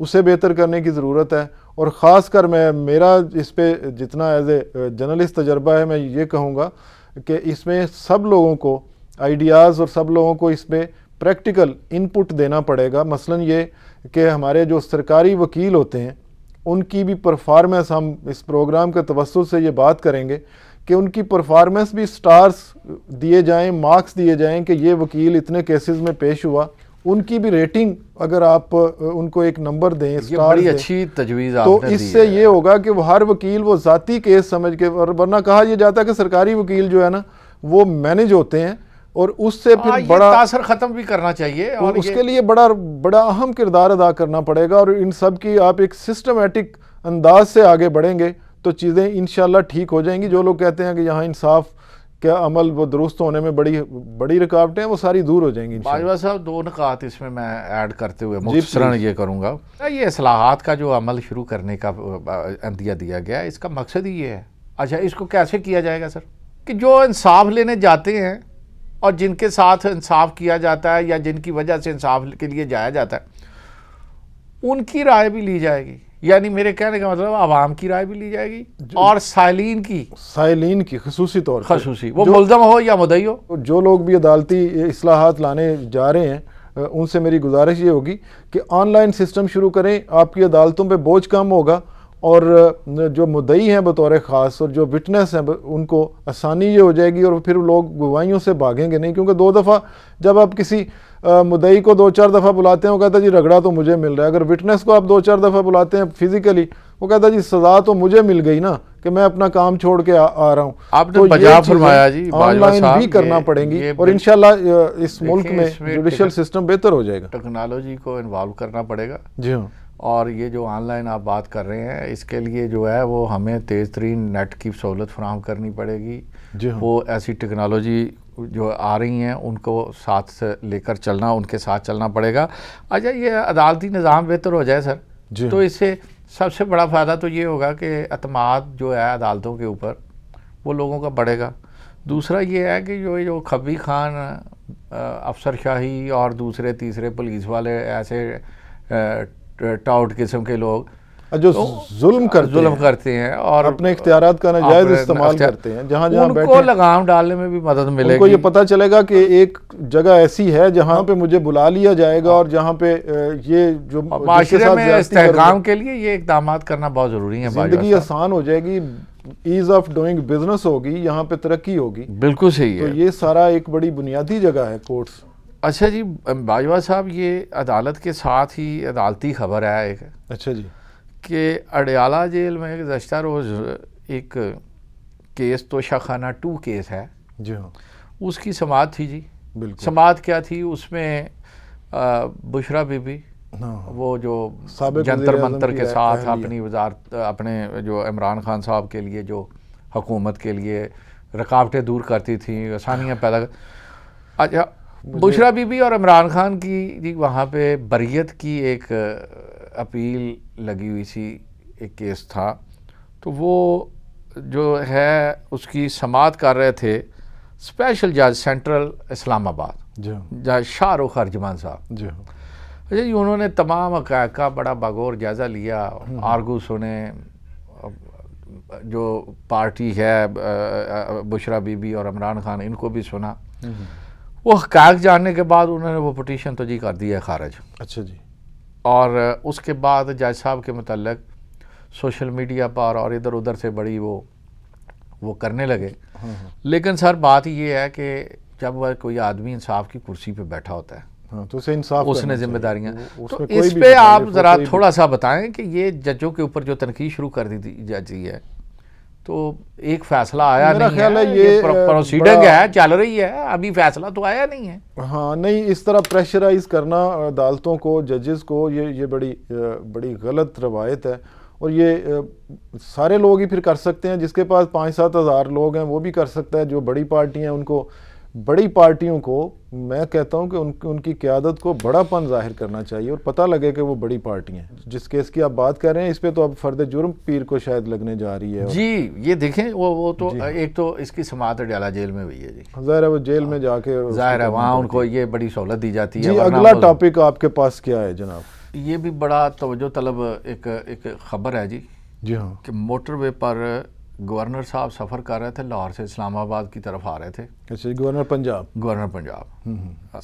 اسے بہتر کرنے کی ضرورت ہے. اور خاص کر میرا اس پہ جتنا ایز اے جرنلسٹ تجربہ ہے میں یہ کہوں گا کہ اس میں سب لوگوں کو آئیڈیاز اور سب لوگوں کو اس میں پریکٹیکل انپٹ دینا پڑے گا. مثلا یہ کہ ہمارے جو سرکاری وکیل ہوتے ہیں ان کی بھی پرفارمنس، ہم اس پروگرام کے توسط سے یہ بات کریں گے کہ ان کی پرفارمنس بھی سٹارز دیے جائیں، مارکس دیے جائیں کہ یہ وکیل اتنے کیسز میں پیش ہوا، ان کی بھی ریٹنگ اگر آپ ان کو ایک نمبر دیں، یہ بڑی اچھی تجویز آپ تو اس سے یہ ہوگا کہ وہ ہر وکیل وہ ذاتی کیس سمجھ کے، اور ورنہ کہا یہ جاتا ہے کہ سرکاری وکیل جو ہے نا وہ مینج ہوتے ہیں، اور اس سے پھر بڑا تاثر ختم بھی کرنا چاہیے، اور اس کے لیے بڑا اہم کردار ادا کرنا پڑے گا. اور ان سب کی آپ ایک سسٹمیٹک انداز سے آگے بڑھیں گے تو چیزیں انشاءاللہ ٹھیک ہو جائیں گی. جو لوگ کہتے ہیں کہ یہاں انصاف کیا عمل وہ درست ہونے میں بڑی رکاوٹیں ہیں، وہ ساری دور ہو جائیں گی. باجوہ صاحب 2 نکات اس میں ایڈ کرتے ہوئے مختصراً یہ کروں گا. یہ اصلاحات کا جو عمل شروع کرنے کا عندیہ دیا گیا، اس کا مقصد ہی یہ ہے. اچھا، اس کو کیسے کیا جائے گا سر؟ کہ جو انصاف لینے جاتے ہیں اور جن کے ساتھ انصاف کیا جاتا ہے یا جن کی وجہ سے انصاف کے لیے جایا جاتا ہے، ان کی رائے بھی لی جائے گی. یعنی میرے کہنے کا مطلب عوام کی رائے بھی لی جائے گی اور سائلین کی خصوصی طور پر، خصوصی وہ ملزم ہو یا مدعی ہو. جو لوگ بھی عدالتی اصلاحات لانے جا رہے ہیں ان سے میری گزارش یہ ہوگی کہ آن لائن سسٹم شروع کریں، آپ کی عدالتوں پہ بوجھ کم ہوگا، اور جو مدعی ہیں بطور خاص اور جو وٹنس ہیں ان کو آسانی یہ ہو جائے گی، اور پھر لوگ گواہیوں سے بھاگیں گے نہیں. کیونکہ 2 دفعہ جب آپ کسی مدعی کو 2-4 دفعہ بلاتے ہیں وہ کہتا ہے جی رگڑا تو مجھے مل رہا ہے. اگر وٹنس کو آپ 2-4 دفعہ بلاتے ہیں فزیکلی، وہ کہتا ہے جی سزا تو مجھے مل گئی نا کہ میں اپنا کام چھوڑ کے آ رہا ہوں. آپ نے بجا فرمایا جی، آن لائن بھی کرنا پڑیں گی، اور انشاءاللہ اس ملک میں جوڈیشل سسٹم بہتر ہو جائے گا. ٹیکنالوجی کو انوالو کرنا پڑے گا. جی ہاں. اور یہ جو آن لائن آپ بات کر رہے ہیں، اس کے لیے جو ہے وہ ہمیں تیز ترین نیٹ کی سہولت فراہم کرنی پڑے گی. وہ ایسی ٹیکنالوجی جو آ رہی ہیں ان کو ساتھ سے لے کر چلنا، ان کے ساتھ چلنا پڑے گا. اچھا، یہ عدالتی نظام بہتر ہو جائے سر، تو اس سے سب سے بڑا فائدہ تو یہ ہوگا کہ اعتماد جو ہے عدالتوں کے اوپر وہ لوگوں کا بڑھے گا. دوسرا یہ ہے کہ جو کھبی خان افسر شاہی اور دوسرے تیسرے پولیس والے ایسے ٹاؤٹ قسم کے لوگ جو ظلم کرتے ہیں اور اپنے اختیارات کا ناجائز استعمال کرتے ہیں، جہاں ان کو لگام ڈالنے میں بھی مدد ملے گی. ان کو یہ پتہ چلے گا کہ ایک جگہ ایسی ہے جہاں پہ مجھے بلا لیا جائے گا، اور جہاں پہ یہ جو معاشرے میں استحکام کے لیے یہ اقدامات کرنا بہت ضروری ہے. زندگی آسان ہو جائے گی، ایز آف ڈوئنگ بزنس ہوگی، یہاں پہ ترقی ہوگی. بالکل صحیح ہے. تو یہ سارا ایک بڑی بنیادی جگہ ہے کورٹس. اچھا جی باجوہ صاحب، یہ عدالت کے ساتھ ہی عدالتی خبر ہے ایک. اچھا جی. کہ اڈیالہ جیل میں گزشتہ روز ایک کیس توشہ خانہ 2 کیس ہے. جی ہاں. اس کی سماعت تھی جی. بالکل. سماعت کیا تھی؟ اس میں بشرا بی بی، وہ جو جنتر منتر کے ساتھ اپنی وزارت، اپنے جو عمران خان صاحب کے لیے جو حکومت کے لیے رکاوٹیں دور کرتی تھیں، آسانیاں پیدا. اچھا، بشرا بی بی اور عمران خان کی جی وہاں پہ بریت کی ایک اپیل لگی ہوئی تھی، ایک کیس تھا. تو وہ جو ہے اس کی سماعت کر رہے تھے اسپیشل جج سینٹرل اسلام آباد، جج شاہ رخ ارجمان صاحب. جی جی انہوں نے تمام حقائق کا بڑا بغور جائزہ لیا، آرگو سنے، جو پارٹی ہے بشرا بی بی اور عمران خان ان کو بھی سنا. وہ حقائق جاننے کے بعد انہوں نے وہ پٹیشن تو جی کر دی ہے خارج. اچھا جی. اور اس کے بعد جج صاحب کے متعلق سوشل میڈیا پر اور ادھر ادھر سے بڑی وہ کرنے لگے. لیکن سر بات یہ ہے کہ جب کوئی آدمی انصاف کی کرسی پہ بیٹھا ہوتا ہے تو اسے انصاف اس نے ذمہ داریاں، تو اس پہ آپ ذرا تھوڑا سا بتائیں کہ یہ ججوں کے اوپر جو تنقید شروع کر دی جاتی ہے تو ایک فیصلہ آیا نہیں ہے، یہ پروسیڈنگ ہے، چل رہی ہے، ابھی فیصلہ تو آیا نہیں ہے. ہاں نہیں، اس طرح پریشرائز کرنا عدالتوں کو، ججز کو، یہ بڑی غلط روایت ہے. اور یہ سارے لوگ ہی پھر کر سکتے ہیں، جس کے پاس 5-7 ہزار لوگ ہیں وہ بھی کر سکتا ہے. جو بڑی پارٹی ہیں ان کو، بڑی پارٹیوں کو میں کہتا ہوں کہ ان کی قیادت کو بڑا پن ظاہر کرنا چاہیے اور پتہ لگے کہ وہ بڑی پارٹی ہیں. جس کیس کی آپ بات کر رہے ہیں اس پہ تو اب فرد جرم پیر کو شاید لگنے جا رہی ہے. جی یہ دیکھیں وہ تو ایک تو اس کی سماعت اڈیالہ جیل میں ہوئی ہے جی. ظاہر ہے وہ جیل میں جا کے ظاہر ہے وہاں ان کو یہ بڑی سہولت دی جاتی ہے. جی اگلا ٹاپک آپ کے پاس کیا ہے جناب؟ یہ بھی بڑا توجہ طلب ایک خبر ہے جی. جی ہاں. کہ موٹر وے پر گورنر صاحب سفر کر رہے تھے، لاہور سے اسلام آباد کی طرف آ رہے تھے. اچھا، گورنر پنجاب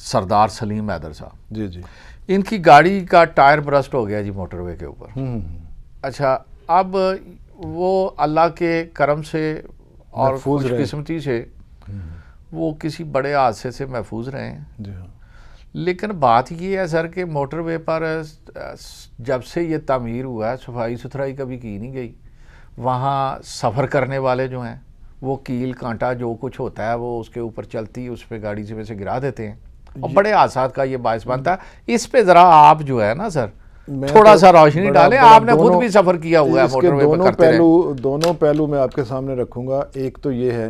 سردار سلیم حیدر صاحب. جی جی. ان کی گاڑی کا ٹائر برسٹ ہو گیا جی موٹر وے کے اوپر. اچھا، اب وہ اللہ کے کرم سے اور خوش قسمتی سے وہ کسی بڑے حادثے سے محفوظ رہے ہیں. جی ہاں. لیکن بات یہ ہے سر کہ موٹر وے پر جب سے یہ تعمیر ہوا ہے صفائی ستھرائی کبھی کی نہیں گئی. وہاں سفر کرنے والے جو ہیں وہ کیل کانٹا جو کچھ ہوتا ہے وہ اس کے اوپر چلتی اس پہ گاڑی سے گرا دیتے ہیں اور بڑے حادثات کا یہ باعث بنتا ہے. اس پہ ذرا آپ جو ہے نا سر تھوڑا سا روشنی ڈالیں. آپ نے خود بھی سفر کیا ہوا ہے موٹر وے پر کرتے رہے. دونوں پہلو میں آپ کے سامنے رکھوں گا. ایک تو یہ ہے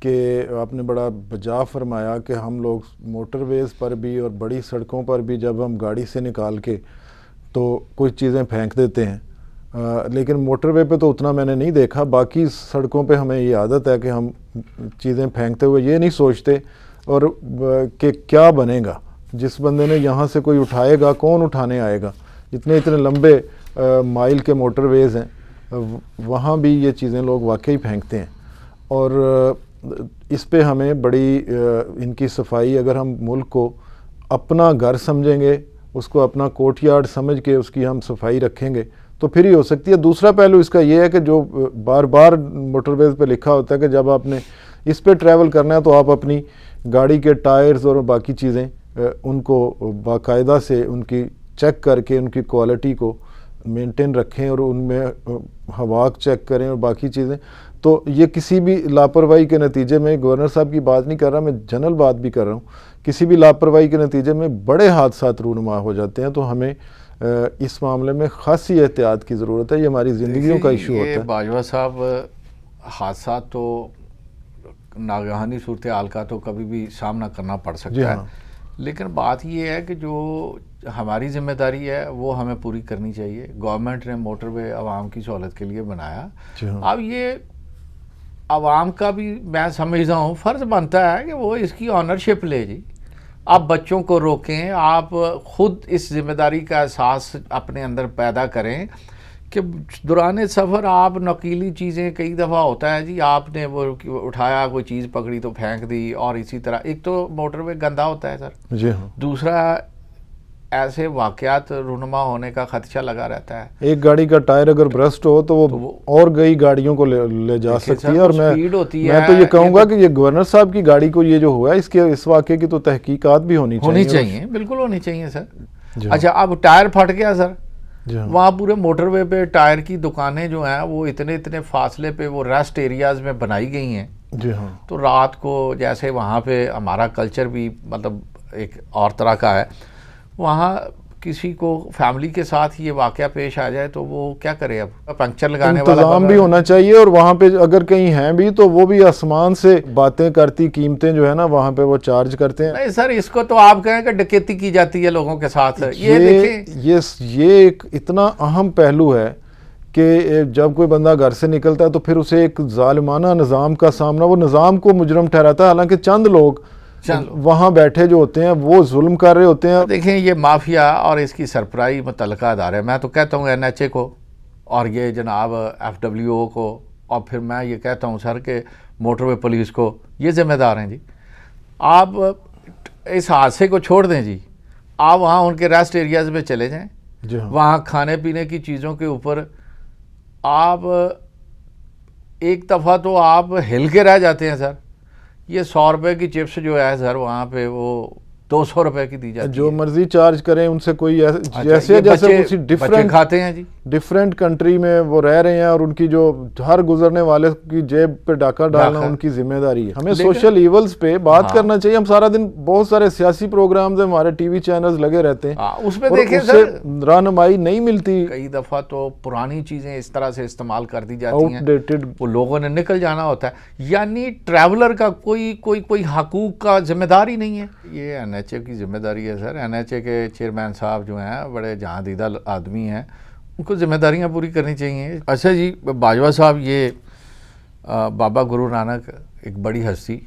کہ آپ نے بڑا بجا فرمایا کہ ہم لوگ موٹر ویز پر بھی اور بڑی سڑکوں پر بھی جب ہم گاڑی سے نکال کے تو کچھ چیزیں پھینک دیتے ہیں، لیکن موٹر وے پہ تو اتنا میں نے نہیں دیکھا. باقی سڑکوں پہ ہمیں یہ عادت ہے کہ ہم چیزیں پھینکتے ہوئے یہ نہیں سوچتے اور کہ کیا بنے گا. جس بندے نے یہاں سے کوئی اٹھائے گا کون اٹھانے آئے گا. اتنے لمبے مائل کے موٹر ویز ہیں، وہاں بھی یہ چیزیں لوگ واقعی پھینکتے ہیں. اور اس پہ ہمیں بڑی ان کی صفائی، اگر ہم ملک کو اپنا گھر سمجھیں گے، اس کو اپنا کوٹ یارڈ سمجھ کے اس کی ہم صفائی رکھیں گے تو پھر ہی ہو سکتی ہے. دوسرا پہلو اس کا یہ ہے کہ جو بار بار موٹر ویز پہ لکھا ہوتا ہے کہ جب آپ نے اس پہ ٹریول کرنا ہے تو آپ اپنی گاڑی کے ٹائرز اور باقی چیزیں ان کو باقاعدہ سے ان کی چیک کر کے ان کی کوالٹی کو مینٹین رکھیں اور ان میں ہوا چیک کریں اور باقی چیزیں. تو یہ کسی بھی لاپرواہی کے نتیجے میں، گورنر صاحب کی بات نہیں کر رہا میں، جنرل بات بھی کر رہا ہوں، کسی بھی لاپرواہی کے نتیجے میں بڑے حادثات رونما ہو جاتے ہیں. تو ہمیں اس معاملے میں خاصی احتیاط کی ضرورت ہے. یہ ہماری زندگیوں کا ایشو ہوتا ہے. باجوہ صاحب، حادثات تو ناگہانی صورتحال کا تو کبھی بھی سامنا کرنا پڑ سکتا ہے، لیکن بات یہ ہے کہ جو ہماری ذمہ داری ہے وہ ہمیں پوری کرنی چاہیے. گورنمنٹ نے موٹر وے عوام کی سہولت کے لیے بنایا. اب یہ عوام کا بھی میں سمجھتا ہوں فرض بنتا ہے کہ وہ اس کی آنرشپ لے جی. آپ بچوں کو روکیں، آپ خود اس ذمہ داری کا احساس اپنے اندر پیدا کریں کہ دوران سفر آپ نقیلی چیزیں، کئی دفعہ ہوتا ہے جی آپ نے وہ اٹھایا کوئی چیز پکڑی تو پھینک دی، اور اسی طرح ایک تو موٹر وے گندا ہوتا ہے سر. جی ہاں. دوسرا ایسے واقعات رونما ہونے کا خدشہ لگا رہتا ہے. ایک گاڑی کا ٹائر اگر برسٹ ہو تو وہ اور کئی گاڑیوں کو لے جا سکتی ہے. اور میں تو یہ کہوں گا کہ یہ گورنر صاحب کی گاڑی کو یہ جو ہوا ہے اس واقعے کی تو تحقیقات بھی ہونی چاہیے. بالکل ہونی چاہیے سر. اچھا، اب ٹائر پھٹ گیا سر، وہاں پورے موٹر وے پہ ٹائر کی دکانیں جو ہیں وہ اتنے فاصلے پہ وہ ریسٹ ایریاز میں بنائی گئی ہیں. جی ہاں. تو رات کو جیسے وہاں پہ ہمارا کلچر بھی مطلب ایک اور طرح کا ہے، وہاں کسی کو فیملی کے ساتھ یہ واقعہ پیش آ جائے تو وہ کیا کرے. اب پنکچر لگانے والا انتظام بھی ہونا چاہیے، اور وہاں پہ اگر کہیں ہیں بھی تو وہ بھی آسمان سے باتیں کرتی قیمتیں جو ہے نا وہاں پہ وہ چارج کرتے ہیں. نہیں سر، اس کو تو آپ کہیں کہ ڈکیتی کی جاتی ہے لوگوں کے ساتھ. یہ ایک اتنا اہم پہلو ہے کہ جب کوئی بندہ گھر سے نکلتا ہے تو پھر اسے ایک ظالمانہ نظام کا سامنا، وہ نظام کو مجرم ٹھہراتا ہے، حالانکہ چند لوگ وہاں بیٹھے جو ہوتے ہیں وہ ظلم کر رہے ہوتے ہیں. دیکھیں یہ مافیا اور اس کی سرپرائی متعلقہ ادارے، میں تو کہتا ہوں NHA کو اور یہ جناب FWO کو، اور پھر میں یہ کہتا ہوں سر کہ موٹر وے پولیس کو، یہ ذمہ دار ہیں جی. آپ اس حادثے کو چھوڑ دیں جی، آپ وہاں ان کے ریسٹ ایریاز میں چلے جائیں. وہاں کھانے پینے کی چیزوں کے اوپر آپ ایک دفعہ تو آپ ہل کے رہ جاتے ہیں سر. یہ 100 روپے کی چپس جو ہے سر وہاں پہ وہ 200 روپے کی دی جاتی ہے. جو مرضی چارج کریں ان سے کوئی جیسے کسی ڈفرینٹ کھاتے ہیں جی، ڈفرینٹ کنٹری میں وہ رہ رہے ہیں، اور ان کی جو ہر گزرنے والے کی جیب پہ ڈاکہ ڈالنا ان کی ذمہ داری ہے. ہمیں سوشل ایولز پہ بات کرنا چاہیے. ہم سارا دن بہت سارے سیاسی پروگرامز ہمارے ٹی وی چینلز لگے رہتے ہیں، اس پہ دیکھیں سر رہنمائی نہیں ملتی. کئی دفعہ تو پرانی چیزیں اس طرح سے استعمال کر دی جاتی ہیں، وہ لوگوں نے نکل جانا ہوتا ہے. یعنی ٹریولر کا کوئی حقوق کا ذمہ دار ہی نہیں ہے. یہ NHA کی ذمہ داری ہے سر. NHA کے چیئرمین صاحب جو ہیں بڑے جہاں دیدہ آدمی ہیں، ان کو ذمہ داریاں پوری کرنی چاہیے. اچھا جی باجوہ صاحب، یہ بابا گرو نانک ایک بڑی ہستی،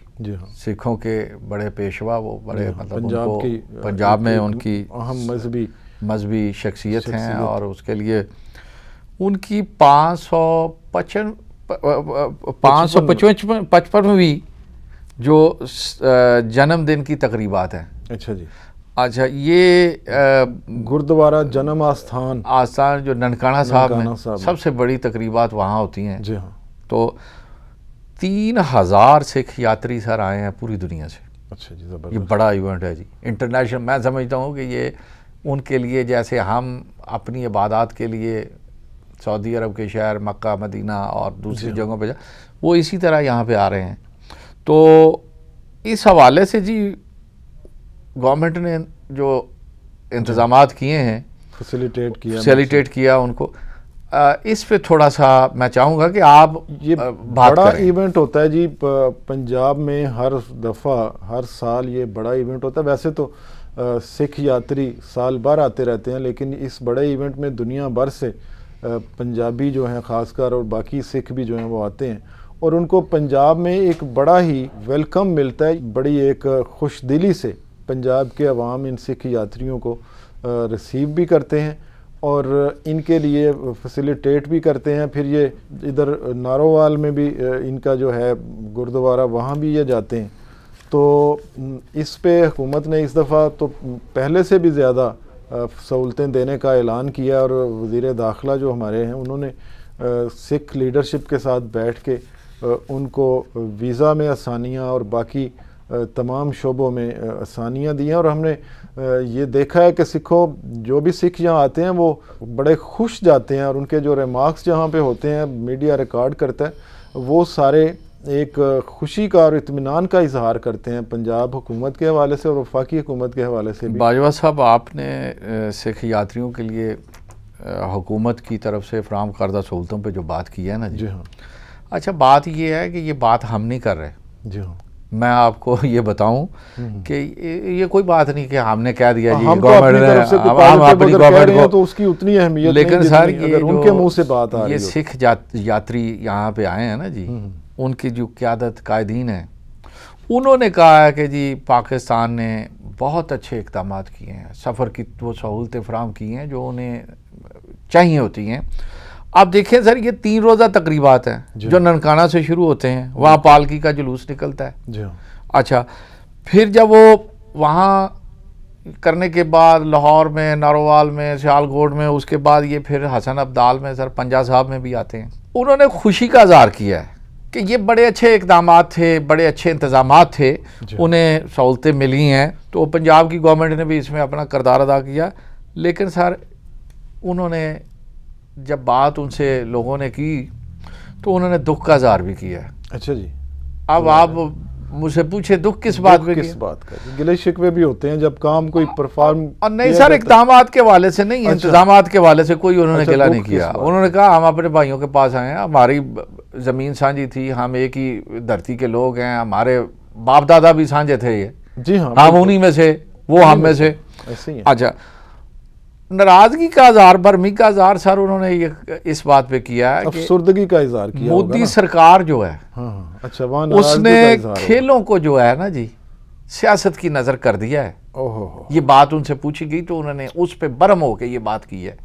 سکھوں کے بڑے پیشوا، وہ بڑے مطلب پنجاب میں ان کی اہم مذہبی مذہبی شخصیت ہیں اور اس کے لیے ان کی 555ویں جو جنم دن کی تقریبات ہیں. اچھا جی. اچھا یہ گردوارہ جنم آستان جو ننکانہ صاحب میں سب سے بڑی تقریبات وہاں ہوتی ہیں. جی ہاں. تو 3000 سکھ یاتری سر آئے ہیں پوری دنیا سے. اچھا جی زبردست. یہ بڑا ایونٹ ہے جی انٹرنیشنل. میں سمجھتا ہوں کہ یہ ان کے لیے جیسے ہم اپنی عبادات کے لیے سعودی عرب کے شہر مکہ مدینہ اور دوسری جگہوں پہ وہ اسی طرح یہاں پہ آ رہے ہیں. تو اس حوالے سے جی گورنمنٹ نے جو انتظامات کیے ہیں فیسیلیٹیٹ کیا ان کو. اس پہ تھوڑا سا میں چاہوں گا کہ آپ یہ بڑا ایونٹ ہوتا ہے جی پنجاب میں ہر دفعہ ہر سال یہ بڑا ایونٹ ہوتا ہے. ویسے تو سکھ یاتری سال بھر آتے رہتے ہیں لیکن اس بڑے ایونٹ میں دنیا بھر سے پنجابی جو ہیں خاص کر اور باقی سکھ بھی جو ہیں وہ آتے ہیں اور ان کو پنجاب میں ایک بڑا ہی ویلکم ملتا ہے. بڑی ایک خوش دلی سے پنجاب کے عوام ان سکھ یاتریوں کو ریسیو بھی کرتے ہیں اور ان کے لیے فیسیلیٹیٹ بھی کرتے ہیں. پھر یہ ادھر نارووال میں بھی ان کا جو ہے گردوارہ وہاں بھی یہ جاتے ہیں. تو اس پہ حکومت نے اس دفعہ تو پہلے سے بھی زیادہ سہولتیں دینے کا اعلان کیا اور وزیر داخلہ جو ہمارے ہیں انہوں نے سکھ لیڈرشپ کے ساتھ بیٹھ کے ان کو ویزا میں آسانیاں اور باقی تمام شعبوں میں آسانیاں دی ہیں. اور ہم نے یہ دیکھا ہے کہ سکھوں جو بھی سکھ یہاں آتے ہیں وہ بڑے خوش جاتے ہیں اور ان کے جو ریمارکس جہاں پہ ہوتے ہیں میڈیا ریکارڈ کرتا ہے وہ سارے ایک خوشی کا اور اطمینان کا اظہار کرتے ہیں پنجاب حکومت کے حوالے سے اور وفاقی حکومت کے حوالے سے بھی. باجوہ صاحب آپ نے سکھ یاتریوں کے لیے حکومت کی طرف سے فراہم کردہ سہولتوں پہ جو بات کی ہے نا جی ہاں. اچھا بات یہ ہے کہ یہ بات ہم نہیں کر رہے. جی ہاں. میں آپ کو یہ بتاؤں کہ یہ کوئی بات نہیں کہ ہم نے کہہ دیا جی گورنمنٹ تو اس کی اتنی اہمیت. لیکن سر ان کے منہ سے بات آ رہی ہے یہ سکھ یاتری یہاں پہ آئے ہیں نا جی ان کی جو قیادت قائدین ہیں انہوں نے کہا ہے کہ جی پاکستان نے بہت اچھے اقدامات کیے ہیں. سفر کی وہ سہولتیں فراہم کی ہیں جو انہیں چاہیے ہوتی ہیں. آپ دیکھیں سر یہ 3 روزہ تقریبات ہیں جو ننکانہ سے شروع ہوتے ہیں. وہاں پالکی کا جلوس نکلتا ہے. اچھا پھر جب وہ وہاں کرنے کے بعد لاہور میں نارووال میں سیالکوٹ میں اس کے بعد یہ پھر حسن ابدال میں سر پنجہ صاحب میں بھی آتے ہیں. انہوں نے خوشی کا اظہار کیا ہے کہ یہ بڑے اچھے اقدامات تھے بڑے اچھے انتظامات تھے انہیں سہولتیں ملی ہیں. تو پنجاب کی گورنمنٹ نے بھی اس میں اپنا کردار ادا کیا. لیکن سر انہوں نے جب بات ان سے لوگوں نے کی تو انہوں نے دکھ کا اظہار بھی کیا ہے. اچھا جی. اب آپ مجھ سے پوچھے دکھ کس بات پہ کس بات کا؟ گلے شکوے بھی ہوتے ہیں جب کام کوئی پرفارم. اور نہیں سر اقدامات کے حوالے سے نہیں انتظامات کے حوالے سے کوئی انہوں نے گلہ نہیں کیا. انہوں نے کہا ہم اپنے بھائیوں کے پاس آئے ہیں ہماری زمین سانجھی تھی ہم ایک ہی دھرتی کے لوگ ہیں ہمارے باپ دادا بھی سانجھے تھے یہ. جی ہاں. ہم انہی میں سے وہ ہم میں سے. اچھا ناراضگی کا اظہار برہمی کا اظہار سر انہوں نے یہ اس بات پہ کیا ہے افسردگی کا اظہار کیا. مودی سرکار جو ہے اس نے کھیلوں کو جو ہے نا جی سیاست کی نظر کر دیا ہے. یہ بات ان سے پوچھی گئی تو انہوں نے اس پہ برہم ہو کے یہ بات کی ہے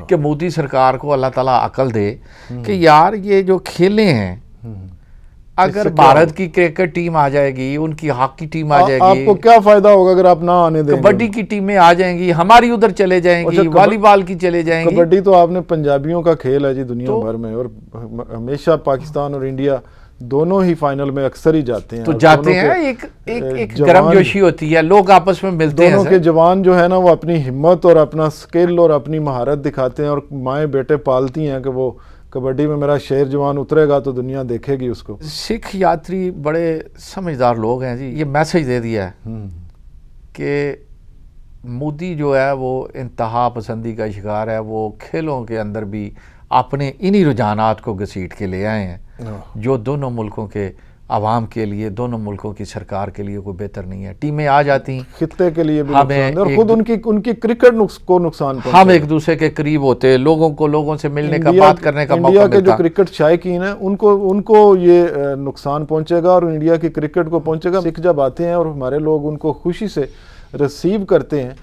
کہ مودی سرکار کو اللہ تعالیٰ عقل دے کہ یار یہ جو کھیلیں ہیں اگر بھارت کی کرکٹ ٹیم آ جائے گی ان کی ہاکی ٹیم آ جائے گی آپ کو کیا فائدہ ہوگا اگر آپ نہ آنے دیں. کبڈی کی ٹیمیں آ جائیں گی ہماری ادھر چلے جائیں گی والی بال کی چلے جائیں گی. کبڈی تو آپ نے پنجابیوں کا کھیل ہے جی دنیا بھر میں اور ہمیشہ پاکستان اور انڈیا دونوں ہی فائنل میں اکثر ہی جاتے ہیں. تو جاتے ہیں ایک گرم جوشی ہوتی ہے لوگ آپس میں ملتے ہیں. دونوں کے جوان جو ہے نا وہ اپنی ہمت اور اپنا سکل اور اپنی مہارت دکھاتے ہیں اور مائیں بیٹے پالتی ہیں کہ وہ کبڈی میں میرا شیر جوان اترے گا تو دنیا دیکھے گی اس کو. سکھ یاتری بڑے سمجھدار لوگ ہیں جی. یہ میسج دے دیا ہے کہ مودی جو ہے وہ انتہا پسندی کا شکار ہے. وہ کھیلوں کے اندر بھی اپنے انہی رجحانات کو گھسیٹ کے لے آئے ہیں جو دونوں ملکوں کے عوام کے لیے دونوں ملکوں کی سرکار کے لیے کوئی بہتر نہیں ہے. ٹیمیں آ جاتی ہیں خطے کے لیے بھی نقصان اور خود ان کی کرکٹ کو نقصان پہنچتا. ہم ایک دوسرے کے قریب ہوتے لوگوں سے ملنے کا بات کرنے کا موقع ملتا. انڈیا کے جو کرکٹ شائقین ہیں ان کو یہ نقصان پہنچے گا اور انڈیا کی کرکٹ کو پہنچے گا. سکھ جب آتے ہیں اور ہمارے لوگ ان کو خوشی سے ریسیو کرتے ہیں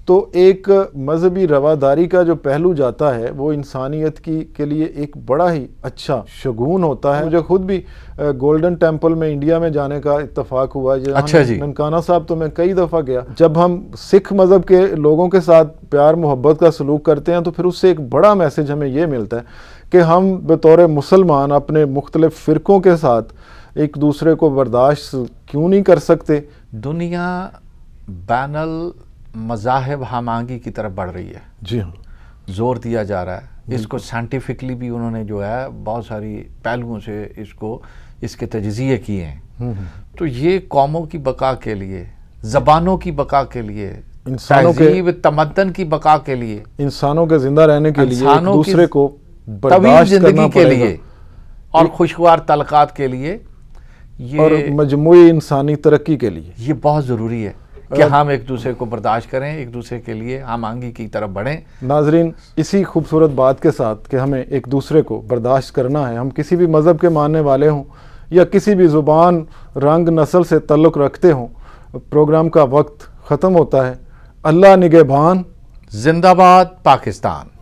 تو ایک مذہبی رواداری کا جو پہلو جاتا ہے وہ انسانیت کے لیے ایک بڑا ہی اچھا شگون ہوتا ہے. مجھے خود بھی گولڈن ٹیمپل میں انڈیا میں جانے کا اتفاق ہوا. اچھا جی. ننکانہ صاحب تو میں کئی دفعہ گیا. جب ہم سکھ مذہب کے لوگوں کے ساتھ پیار محبت کا سلوک کرتے ہیں تو پھر اس سے ایک بڑا میسج ہمیں یہ ملتا ہے کہ ہم بطور مسلمان اپنے مختلف فرقوں کے ساتھ ایک دوسرے کو برداشت کیوں نہیں کر سکتے. دنیا بین مذاہب ہم آہنگی کی طرف بڑھ رہی ہے. جی ہاں, زور دیا جا رہا ہے اس کو. سائنٹیفکلی بھی انہوں نے جو ہے بہت ساری پہلوؤں سے اس کے تجزیے کیے ہیں. تو یہ قوموں کی بقا کے لیے, زبانوں کی بقا کے لیے, تہذیب تمدن کی بقا کے لیے, انسانوں کے زندہ رہنے کے لیے, ایک دوسرے کو طویل زندگی کے لیے اور خوشگوار تعلقات کے لیے, اور مجموعی انسانی ترقی کے لیے یہ بہت ضروری ہے کہ ہم ایک دوسرے کو برداشت کریں, ایک دوسرے کے لیے ہم آہنگی کی طرف بڑھیں. ناظرین, اسی خوبصورت بات کے ساتھ کہ ہمیں ایک دوسرے کو برداشت کرنا ہے, ہم کسی بھی مذہب کے ماننے والے ہوں یا کسی بھی زبان, رنگ, نسل سے تعلق رکھتے ہوں, پروگرام کا وقت ختم ہوتا ہے. اللہ نگہبان. زندہ باد پاکستان.